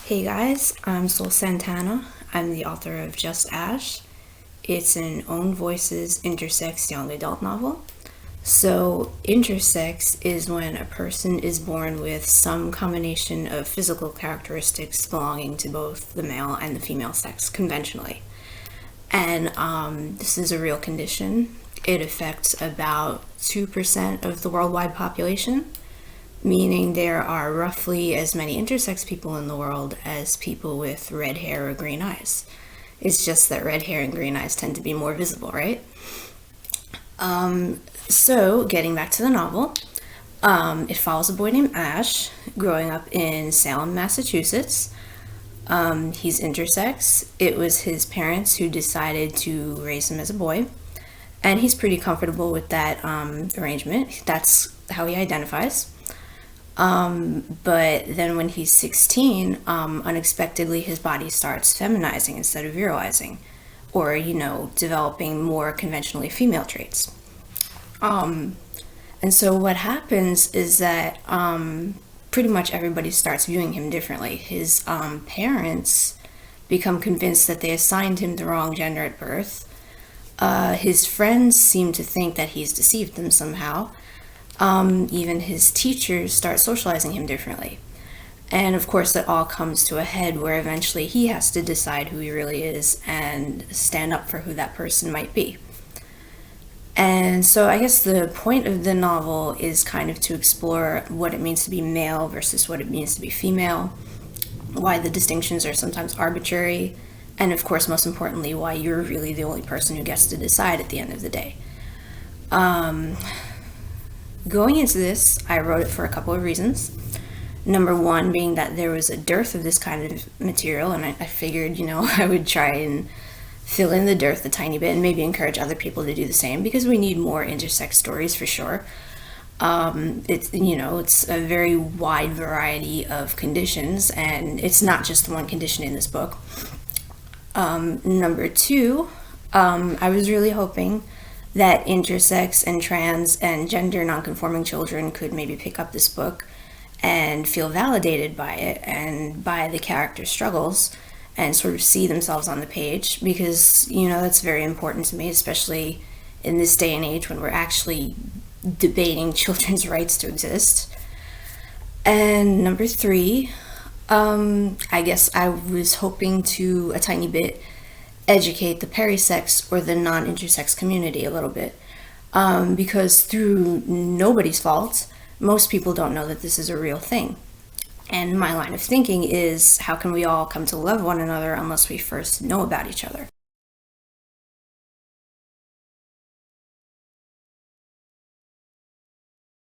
Hey guys, I'm Sol Santana. I'm the author of Just Ash. It's an own voices intersex young adult novel. So, intersex is when a person is born with some combination of physical characteristics belonging to both the male and the female sex conventionally. And this is a real condition. It affects about 2% of the worldwide population, meaning there are roughly as many intersex people in the world as people with red hair or green eyes. It's just that red hair and green eyes tend to be more visible, right? So, getting back to the novel, it follows a boy named Ash growing up in Salem, Massachusetts. He's intersex. It was his parents who decided to raise him as a boy, and he's pretty comfortable with that arrangement. That's how he identifies. But then when he's 16, unexpectedly his body starts feminizing instead of virilizing, or, developing more conventionally female traits. And so what happens is that pretty much everybody starts viewing him differently. His parents become convinced that they assigned him the wrong gender at birth. His friends seem to think that he's deceived them somehow. Even his teachers start socializing him differently. And of course, that all comes to a head where eventually he has to decide who he really is and stand up for who that person might be. And so I guess the point of the novel is kind of to explore what it means to be male versus what it means to be female, why the distinctions are sometimes arbitrary, and of course, most importantly, why you're really the only person who gets to decide at the end of the day. Going into this, I wrote it for a couple of reasons. Number one being that there was a dearth of this kind of material, and I figured, I would try and fill in the dearth a tiny bit and maybe encourage other people to do the same, because we need more intersex stories for sure. It's a very wide variety of conditions, and it's not just the one condition in this book. Number two, I was really hoping that intersex and trans and gender nonconforming children could maybe pick up this book and feel validated by it and by the character's struggles and sort of see themselves on the page, because that's very important to me, especially in this day and age when we're actually debating children's rights to exist. And number three, I guess I was hoping to a tiny bit educate the perisex or the non-intersex community a little bit, because through nobody's fault, most people don't know that this is a real thing. And my line of thinking is, how can we all come to love one another unless we first know about each other?